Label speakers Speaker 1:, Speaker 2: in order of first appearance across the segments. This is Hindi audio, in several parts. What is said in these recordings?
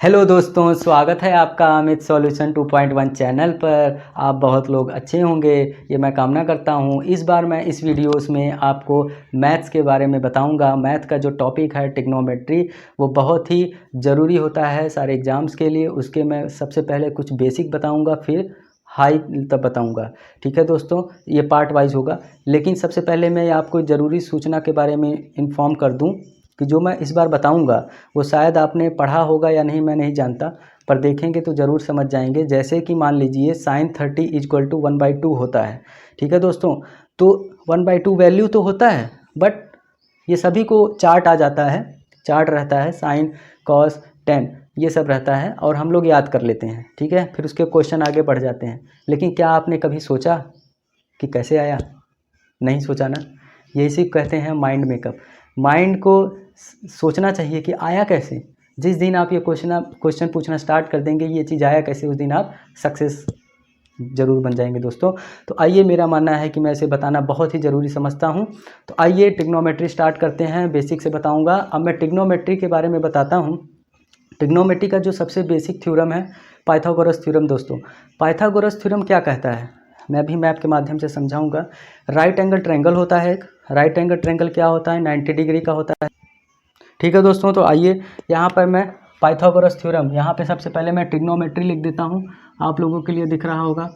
Speaker 1: हेलो दोस्तों, स्वागत है आपका अमित सॉल्यूशन 2.1 चैनल पर। आप बहुत लोग अच्छे होंगे, ये मैं कामना करता हूँ। इस बार मैं इस वीडियोस में आपको मैथ्स के बारे में बताऊंगा। मैथ का जो टॉपिक है ट्रिग्नोमेट्री, वो बहुत ही ज़रूरी होता है सारे एग्ज़ाम्स के लिए। उसके मैं सबसे पहले कुछ बेसिक बताऊँगा, फिर हाई तक बताऊँगा। ठीक है दोस्तों, ये पार्ट वाइज होगा। लेकिन सबसे पहले मैं आपको ज़रूरी सूचना के बारे में इन्फॉर्म कर दूँ कि जो मैं इस बार बताऊंगा वो शायद आपने पढ़ा होगा या नहीं, मैं नहीं जानता, पर देखेंगे तो ज़रूर समझ जाएंगे। जैसे कि मान लीजिए sin 30 = 1/2 होता है। ठीक है दोस्तों, तो 1/2 वैल्यू तो होता है, बट ये सभी को चार्ट आ जाता है, चार्ट रहता है साइन कॉस टेन, ये सब रहता है और हम लोग याद कर लेते हैं। ठीक है, फिर उसके क्वेश्चन आगे बढ़ जाते हैं। लेकिन क्या आपने कभी सोचा कि कैसे आया? नहीं सोचा ना। यही सिर्फ कहते हैं माइंड मेकअप। माइंड को सोचना चाहिए कि आया कैसे। जिस दिन आप ये क्वेश्चन पूछना स्टार्ट कर देंगे ये चीज़ आया कैसे, उस दिन आप सक्सेस ज़रूर बन जाएंगे दोस्तों। तो आइए, मेरा मानना है कि मैं इसे बताना बहुत ही ज़रूरी समझता हूँ। तो आइए ट्रिग्नोमेट्री स्टार्ट करते हैं। बेसिक से बताऊँगा। अब मैं ट्रिग्नोमेट्री के बारे में बताता हूँ। ट्रिग्नोमेट्री का जो सबसे बेसिक थ्योरम है पाइथागोरस थ्योरम दोस्तों। पाइथागोरस थ्योरम क्या कहता है, मैं भी मैप के माध्यम से समझाऊंगा। राइट एंगल ट्रायंगल होता है एक। राइट एंगल ट्रायंगल क्या होता है? 90 डिग्री का होता है। ठीक है दोस्तों, तो आइए यहाँ पर मैं पाइथागोरस थ्योरम, यहाँ पे सबसे पहले मैं ट्रिग्नोमेट्री लिख देता हूँ, आप लोगों के लिए दिख रहा होगा।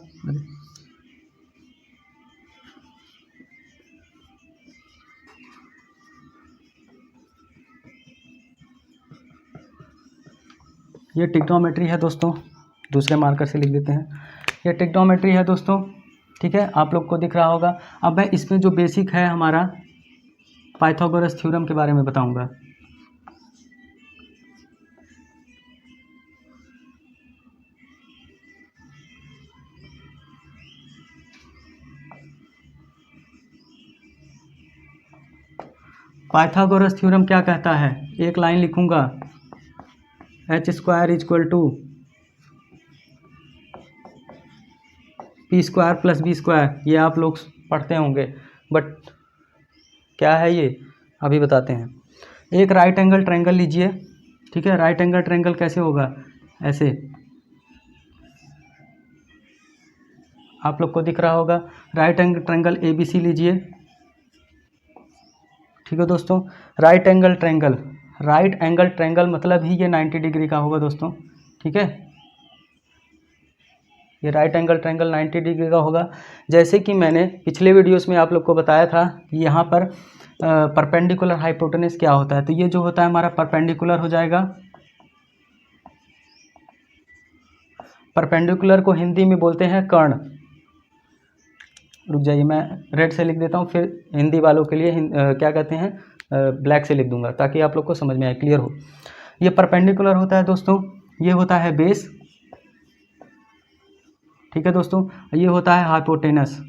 Speaker 1: ये ट्रिग्नोमेट्री है दोस्तों, दूसरे मार्कर से लिख देते हैं। ये ट्रिग्नोमेट्री है दोस्तों। ठीक है, आप लोग को दिख रहा होगा। अब मैं इसमें जो बेसिक है हमारा पाइथागोरस थ्योरम के बारे में बताऊंगा। पाइथागोरस थ्योरम क्या कहता है, एक लाइन लिखूंगा, h² = p² + b²। ये आप लोग पढ़ते होंगे, बट क्या है ये अभी बताते हैं। एक राइट एंगल ट्रायंगल लीजिए। ठीक है, राइट एंगल ट्रायंगल कैसे होगा? ऐसे, आप लोग को दिख रहा होगा। राइट एंगल ट्रायंगल ABC लीजिए। ठीक है दोस्तों, right angle triangle, right angle triangle मतलब ही ये 90 डिग्री का होगा दोस्तों। ठीक है, ये राइट एंगल ट्रायंगल 90 डिग्री का होगा। जैसे कि मैंने पिछले वीडियोस में आप लोग को बताया था कि यहाँ पर परपेंडिकुलर हाइपोटेनस क्या होता है। तो ये जो होता है हमारा परपेंडिकुलर हो जाएगा। परपेंडिकुलर को हिंदी में बोलते हैं कर्ण। रुक जाइए, मैं रेड से लिख देता हूँ, फिर हिंदी वालों के लिए क्या कहते हैं, ब्लैक से लिख दूंगा ताकि आप लोग को समझ में आए, क्लियर हो। ये परपेंडिकुलर होता है दोस्तों, ये होता है बेस। ठीक है दोस्तों, ये होता है हाइपोटेनस।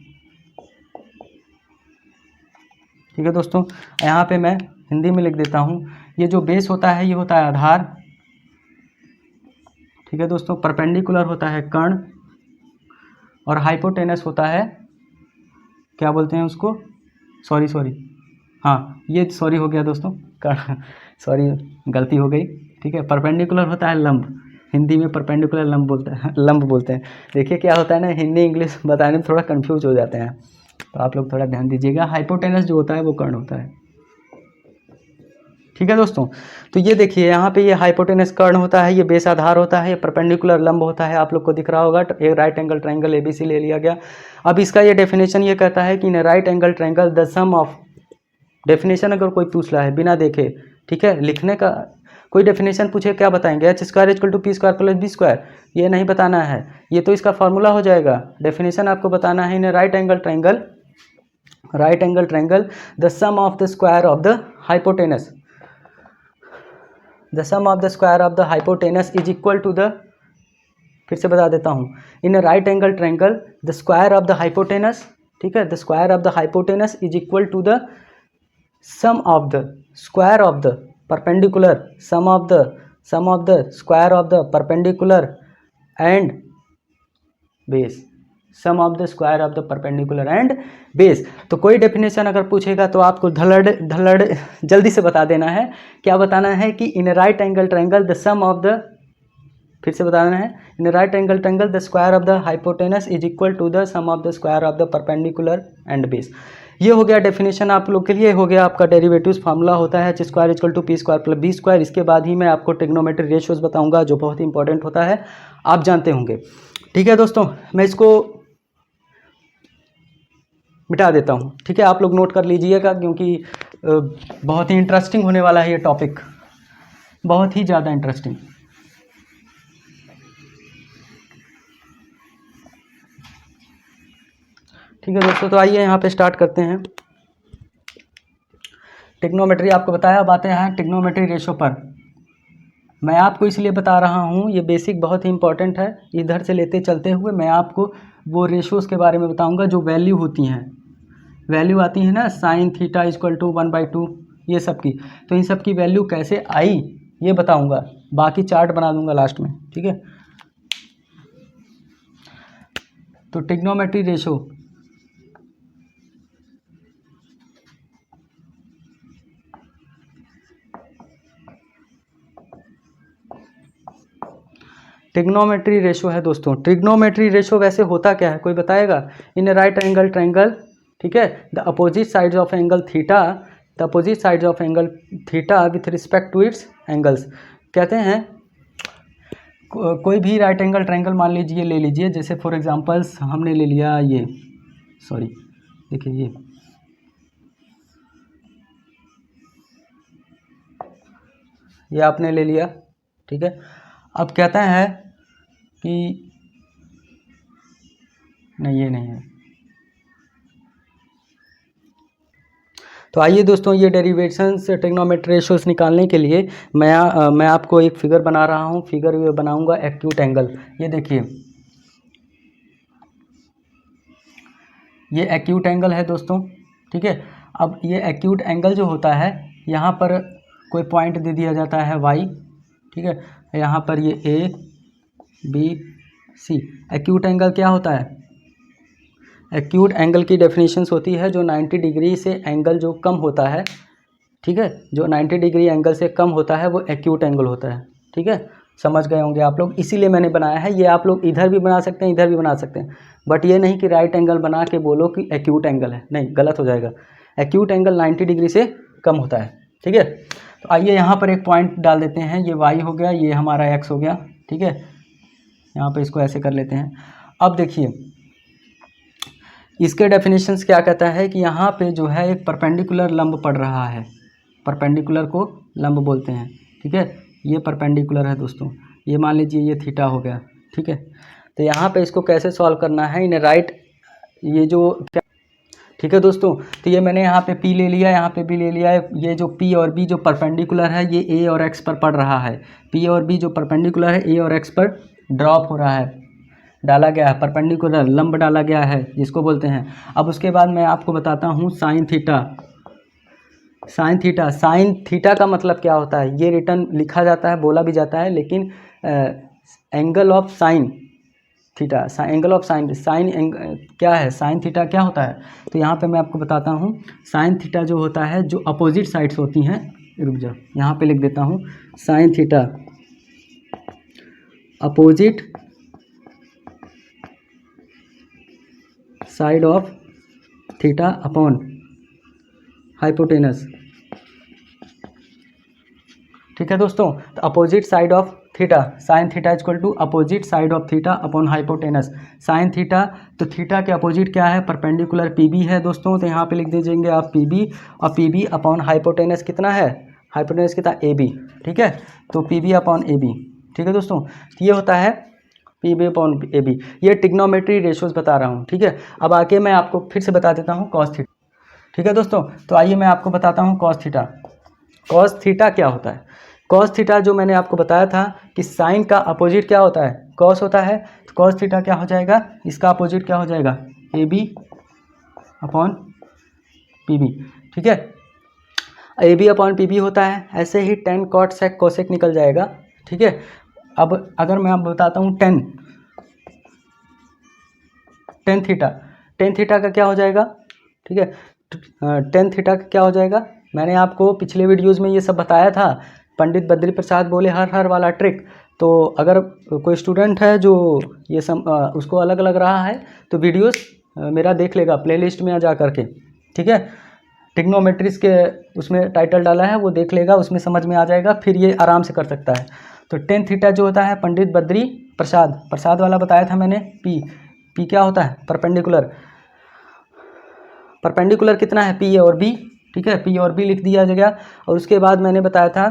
Speaker 1: ठीक है दोस्तों, यहाँ पे मैं हिंदी में लिख देता हूँ। ये जो बेस होता है ये होता है आधार। ठीक है दोस्तों, परपेंडिकुलर होता है कर्ण और हाइपोटेनस होता है, क्या बोलते हैं उसको, सॉरी, हाँ ये सॉरी हो गया दोस्तों, कर्ण, सॉरी गलती हो गई। ठीक है, परपेंडिकुलर होता है लंब, हिंदी में परपेंडिकुलर लंब बोलते हैं। देखिए क्या होता है ना, हिंदी इंग्लिश बताने में थोड़ा कंफ्यूज हो जाते हैं, तो आप लोग थोड़ा ध्यान दीजिएगा। हाइपोटेनस जो होता है वो कर्ण होता है। ठीक है दोस्तों, तो ये देखिए यहाँ पे ये हाइपोटेनस कर्ण होता है, ये बेस आधार होता है, ये परपेंडिकुलर लंब होता है, आप लोग को दिख रहा होगा। एक राइट एंगल ट्रायंगल ABC ले लिया गया। अब इसका ये डेफिनेशन ये कहता है कि in right angle triangle the sum of, definition अगर कोई पूछ रहा है बिना देखे, ठीक है, लिखने का कोई डेफिनेशन पूछे क्या बताएंगे, h² = p² + b², ये नहीं बताना है, ये तो इसका फॉर्मूला हो जाएगा। डेफिनेशन आपको बताना है in right angle triangle the sum of the square of the hypotenuse, the sum of the square of the hypotenuse is equal to the, फिर से बता देता हूँ, in right angle triangle the square of the hypotenuse, ठीक है, the square of the hypotenuse is equal to the sum of the square of the perpendicular, sum of the square of the perpendicular and base, some of the square of the perpendicular and base. तो कोई डेफिनेशन अगर पूछेगा तो आपको धलड़ जल्दी से बता देना है। क्या बताना है कि in right angle triangle the sum of the फिर से बताना है, in right angle triangle the square of the hypotenuse is equal to the sum of the square of the perpendicular and base. ये हो गया डेफिनेशन आप लोग के लिए, हो गया आपका डेरिवेटिव्स फार्मूला होता है H square equal to P square plus B square. इसके बाद ही मैं आपको ट्रिग्नोमेट्री रेशियोज बताऊंगा जो बहुत ही इंपॉर्टेंट होता है, आप जानते होंगे। ठीक है दोस्तों, मैं इसको मिटा देता हूँ। ठीक है, आप लोग नोट कर लीजिएगा क्योंकि बहुत ही इंटरेस्टिंग होने वाला है ये टॉपिक, बहुत ही ज़्यादा इंटरेस्टिंग। ठीक है दोस्तों, तो आइए यहाँ पे स्टार्ट करते हैं। ट्रिग्नोमेट्री आपको बताया, अब आते हैं ट्रिग्नोमेट्री रेशो पर। मैं आपको इसलिए बता रहा हूँ, ये बेसिक बहुत ही इंपॉर्टेंट है। इधर से लेते चलते हुए मैं आपको वो रेशोज़ के बारे में बताऊँगा जो वैल्यू होती हैं, वैल्यू आती है ना, साइन थीटा इक्वल टू 1/2, ये सब की। तो इन सब की वैल्यू कैसे आई ये बताऊँगा, बाकी चार्ट बना दूँगा लास्ट में। ठीक है, तो ट्रिग्नोमेट्री रेशो ट्रिग्नोमेट्री रेशो है दोस्तों। ट्रिग्नोमेट्री रेशो वैसे होता क्या है, कोई बताएगा? इन राइट एंगल ट्रायंगल, ठीक है, the opposite sides of angle theta, the opposite sides of angle theta with respect to its angles. कहते हैं कोई भी राइट एंगल ट्रायंगल मान लीजिए, ले लीजिए, जैसे फॉर एग्जांपल्स हमने ले लिया ये, सॉरी देखिए ये आपने ले लिया। ठीक है, अब कहता है कि नहीं ये नहीं है। तो आइए दोस्तों, ये डेरिवेशंस ट्रिग्नोमेट्री रेशियोज निकालने के लिए मैं आपको एक फिगर बना रहा हूँ। फिगर बनाऊंगा एक्यूट एंगल। ये देखिए, ये एक्यूट एंगल है दोस्तों। ठीक है, अब ये एक्यूट एंगल जो होता है, यहाँ पर कोई पॉइंट दे दिया जाता है वाई। ठीक है, यहाँ पर ये A B C. Acute angle क्या होता है? एक्यूट एंगल की डेफिनेशंस होती है जो 90 डिग्री से एंगल जो कम होता है, ठीक है, जो 90 डिग्री एंगल से कम होता है वो एक्यूट एंगल होता है। ठीक है, समझ गए होंगे आप लोग, इसीलिए मैंने बनाया है। ये आप लोग इधर भी बना सकते हैं, इधर भी बना सकते हैं, बट ये नहीं कि राइट एंगल बना के बोलो कि एक्यूट एंगल है, नहीं, गलत हो जाएगा। एक्यूट एंगल 90 डिग्री से कम होता है। ठीक है, तो आइए यहाँ पर एक पॉइंट डाल देते हैं, ये वाई हो गया, ये हमारा एक्स हो गया। ठीक है, यहाँ पे इसको ऐसे कर लेते हैं। अब देखिए इसके डेफिनेशंस क्या कहता है कि यहाँ पे जो है एक परपेंडिकुलर लंब पड़ रहा है, परपेंडिकुलर को लंब बोलते हैं। ठीक है, ये परपेंडिकुलर है दोस्तों, ये मान लीजिए ये थीटा हो गया। ठीक है, तो यहाँ पे इसको कैसे सॉल्व करना है, इन राइट ये जो क्या, ठीक है दोस्तों, तो ये मैंने यहाँ पे P ले लिया, यहाँ पे B ले लिया है। ये जो P और B जो परपेंडिकुलर है, ये A और X पर पड़ रहा है। P और B जो परपेंडिकुलर है, A और X पर ड्रॉप हो रहा है, डाला गया है, परपेंडिकुलर लंब डाला गया है जिसको बोलते हैं। अब उसके बाद मैं आपको बताता हूँ sine theta. Sine theta, sine theta का मतलब क्या होता है, ये रिटर्न लिखा जाता है, बोला भी जाता है, लेकिन angle of sine theta, angle of sine, क्या है, साइन थीटा क्या होता है? तो यहाँ पे मैं आपको बताता हूँ। साइन थीटा जो होता है, जो अपोजिट साइड्स होती हैं, रुक जाओ यहाँ पे लिख देता हूँ, sine theta opposite side of theta upon hypotenuse. ठीक है दोस्तों, तो opposite side of theta, sine theta equal to opposite side of theta upon hypotenuse. Sine theta, तो थीटा के अपोजिट क्या है, परपेंडिकुलर पीबी है दोस्तों, तो यहाँ पे लिख दीजिएंगे आप पीबी, और पीबी अपॉन हाइपोटेनस कितना है, हाइपोटेनस कितना, ए बी। ठीक है, तो पीबी अपॉन ए बी। ठीक है दोस्तों, तो ये होता है पीबी अपॉन ए बी। ये ट्रिग्नोमेट्री रेशियोज बता रहा हूँ। ठीक है, अब आके मैं आपको फिर से बता देता हूँ कॉस थीटा। ठीक है दोस्तों, तो आइए मैं आपको बताता हूँ कॉस थीटा। कॉस थीटा क्या होता है? कॉस थीटा जो मैंने आपको बताया था कि साइन का अपोजिट क्या होता है, कॉस होता है, तो कॉस थीटा क्या हो जाएगा, इसका अपोजिट क्या हो जाएगा, A B upon P B. ठीक है, A B upon P B होता है। ऐसे ही टेन कॉट सेक कोसेक निकल जाएगा। ठीक है, अब अगर मैं आपको बताता हूँ टेन थीटा, टेन थीटा का क्या हो जाएगा? ठीक है, टेन थीटा का क्या हो जाएगा, मैंने आपको पिछले वीडियोज़ में ये सब बताया था। पंडित बद्री प्रसाद बोले हर हर वाला ट्रिक, तो अगर कोई स्टूडेंट है जो ये उसको अलग लग रहा है तो वीडियोस मेरा देख लेगा प्लेलिस्ट में जा करके, ठीक है। ट्रिग्नोमेट्रीज के उसमें टाइटल डाला है, वो देख लेगा, उसमें समझ में आ जाएगा, फिर ये आराम से कर सकता है। तो टेन थीटा जो होता है पंडित बद्री प्रसाद, प्रसाद वाला बताया था मैंने। पी क्या होता है? परपेंडिकुलर। परपेंडिकुलर कितना है? पी और बी, ठीक है। पी और बी लिख दिया जाएगा। और उसके बाद मैंने बताया था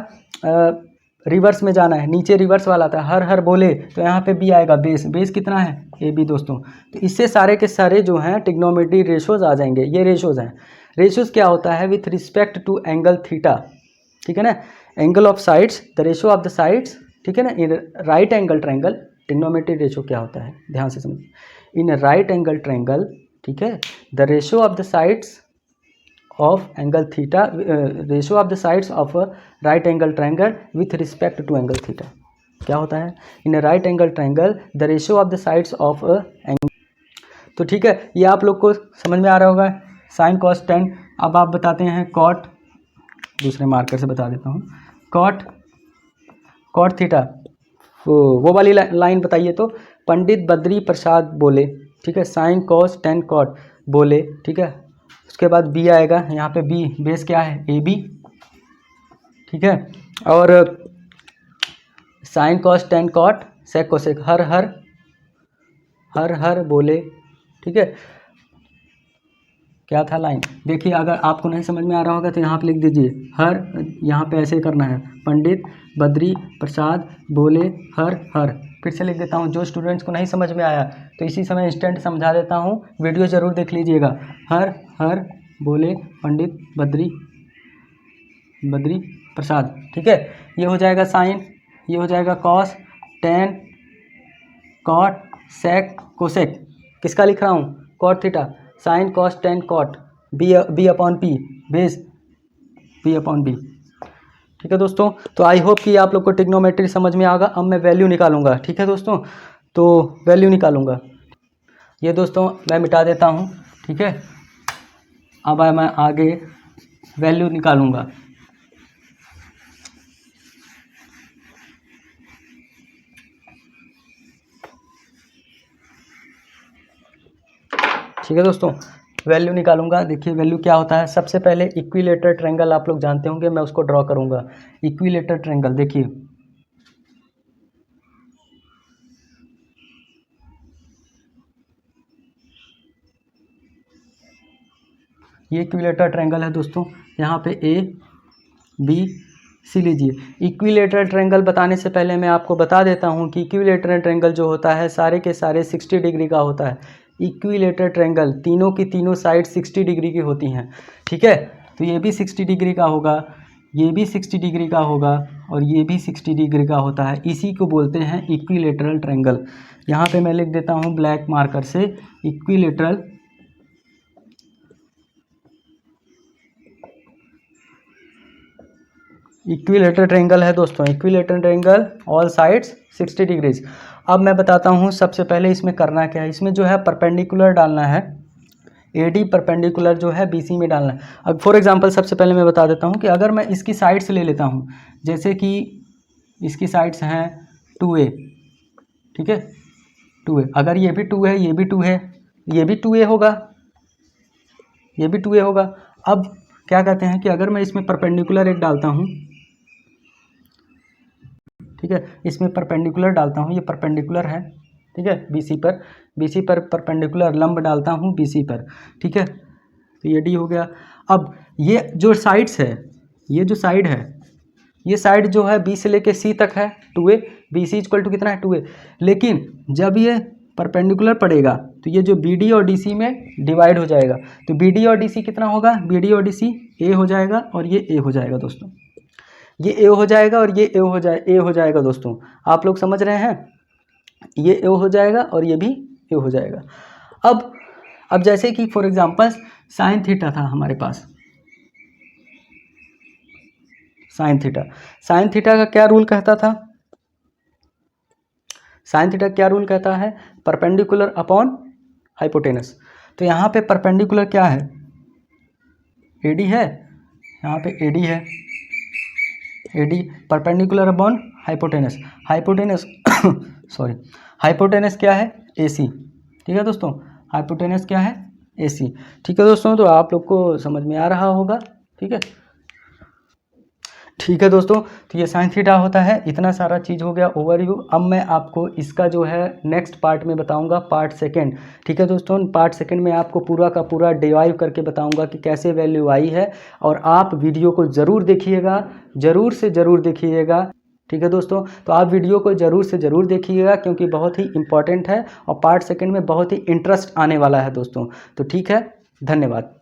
Speaker 1: रिवर्स में जाना है, नीचे रिवर्स वाला था, हर हर बोले, तो यहाँ पे बी आएगा। बेस, बेस कितना है? ए बी दोस्तों। तो इससे सारे के सारे जो हैं ट्रिग्नोमेट्री रेशोज आ जाएंगे। ये रेशोज हैं। रेशोज क्या होता है? With respect to angle theta, ठीक है ना। Angle of sides, the ratio of the sides, ठीक है ना। In right angle triangle, trigonometry ratio क्या होता है ध्यान से समझिए। इन राइट एंगल ट्रायंगल, ठीक है, the ratio of the sides of angle theta, ratio of the sides of a right angle triangle with respect to angle theta क्या होता है? in a right angle triangle the ratio of the sides of a angle। तो ठीक है, ये आप लोग को समझ में आ रहा होगा। Sign cos ten. अब आप बताते हैं कॉट, दूसरे मार्कर से बता देता हूँ। कॉट थीटा, वो वाली लाइन बताइए। तो पंडित बद्री प्रसाद बोले, ठीक है, साइन कॉस टेन कॉट बोले, ठीक है। उसके बाद बी आएगा, यहाँ पे बी बेस क्या है? ए बी, ठीक है। और sine cos tan cot sec cosec, हर हर हर हर बोले, ठीक है। क्या था लाइन? देखिए, अगर आपको नहीं समझ में आ रहा होगा तो यहाँ पे लिख दीजिए हर, यहाँ पे ऐसे करना है, पंडित बद्री प्रसाद बोले हर हर। फिर से लिख देता हूँ, जो स्टूडेंट्स को नहीं समझ में आया तो इसी समय इंस्टेंट समझा देता हूँ, वीडियो ज़रूर देख लीजिएगा। हर हर बोले पंडित बद्री प्रसाद, ठीक है। ये हो जाएगा साइन, ये हो जाएगा cos tan cot sec cosec. किसका लिख रहा हूँ? Cot theta, sine cos tan cot, B upon P, base B upon B, ठीक है दोस्तों। तो आई होप कि आप लोग को ट्रिग्नोमेट्री समझ में आएगा। अब मैं वैल्यू निकालूंगा, ठीक है दोस्तों। तो वैल्यू निकालूंगा, ये दोस्तों मैं मिटा देता हूँ, ठीक है। अब मैं आगे वैल्यू निकालूंगा। ठीक है दोस्तों, वैल्यू निकालूंगा। देखिए वैल्यू क्या होता है। सबसे पहले इक्विलेटर ट्रायंगल आप लोग जानते होंगे, मैं उसको ड्रॉ करूंगा। इक्विलेटर ट्रायंगल, देखिए ये इक्विलेटर ट्रायंगल है दोस्तों। यहाँ पे ए बी सी लीजिए। इक्विलेटरल ट्रायंगल बताने से पहले मैं आपको बता देता हूँ कि इक्विलेटरल ट्रायंगल जो होता है सारे के सारे 60 डिग्री का होता है। इक्विलेटरल ट्रायंगल तीनों की तीनों साइड 60 डिग्री की होती हैं, ठीक है। तो ये भी 60 डिग्री का होगा, ये भी 60 डिग्री का होगा और ये भी 60 डिग्री का होता है। इसी को बोलते हैं इक्विलेटरल ट्रायंगल। यहाँ पे मैं लिख देता हूँ ब्लैक मार्कर से इक्विलेटरल इक्विलेटरल ट्रायंगल है दोस्तों। Equilateral triangle all sides 60 degrees. अब मैं बताता हूँ सबसे पहले इसमें करना क्या है। इसमें जो है परपेंडिकुलर डालना है, एडी परपेंडिकुलर जो है बीसी में डालना है। अब फॉर एग्जांपल सबसे पहले मैं बता देता हूँ कि अगर मैं इसकी साइड्स ले लेता हूँ, जैसे कि इसकी साइड्स हैं 2a, ठीक है 2a। अगर ये भी 2 है, ये भी 2 है, ये भी 2a होगा, ये भी 2a होगा। अब क्या कहते हैं कि अगर मैं इसमें परपेंडिकुलर एक डालता हूँ, ठीक है, इसमें परपेंडिकुलर डालता हूँ, ये परपेंडिकुलर है, ठीक है, बीसी पर परपेंडिकुलर लंब डालता हूँ बीसी पर, ठीक है। तो ये डी हो गया। अब ये जो साइड्स है, ये जो साइड है, ये साइड जो है बी से लेके सी तक है 2a, B C equal to कितना है 2a। लेकिन जब ये परपेंडिकुलर पड़ेगा तो ये जो बी डी और डी सी में डिवाइड हो जाएगा। तो बी डी और डी सी कितना होगा? बी डी और डी सी ए हो जाएगा और ये ए हो जाएगा दोस्तों, ये ए हो जाएगा और ये ए हो जाएगा दोस्तों। आप लोग समझ रहे हैं? ये ए हो जाएगा और ये भी ए हो जाएगा। अब जैसे कि फॉर एग्जांपल साइन थीटा था हमारे पास, साइन थीटा का क्या रूल कहता था? साइन थीटा क्या रूल कहता है? Perpendicular upon hypotenuse. तो यहाँ पे परपेंडिकुलर क्या है? एडी है, यहाँ पे एडी है, AD perpendicular upon hypotenuse. Hypotenuse sorry, hypotenuse क्या है? AC। ठीक है दोस्तों, हाइपोटेनस क्या है? AC। ठीक है दोस्तों, तो आप लोग को समझ में आ रहा होगा। ठीक है दोस्तों, तो ये साइन थीटा होता है। इतना सारा चीज़ हो गया ओवरव्यू। अब मैं आपको इसका जो है नेक्स्ट पार्ट में बताऊंगा, पार्ट सेकंड। ठीक है दोस्तों, पार्ट सेकंड में आपको पूरा का पूरा डिराइव करके बताऊंगा कि कैसे वैल्यू आई है। और आप वीडियो को ज़रूर देखिएगा, ज़रूर से ज़रूर देखिएगा। ठीक है दोस्तों, तो आप वीडियो को ज़रूर से ज़रूर देखिएगा क्योंकि बहुत ही इंपॉर्टेंट है और पार्ट सेकंड में बहुत ही इंटरेस्ट आने वाला है दोस्तों। तो ठीक है, धन्यवाद।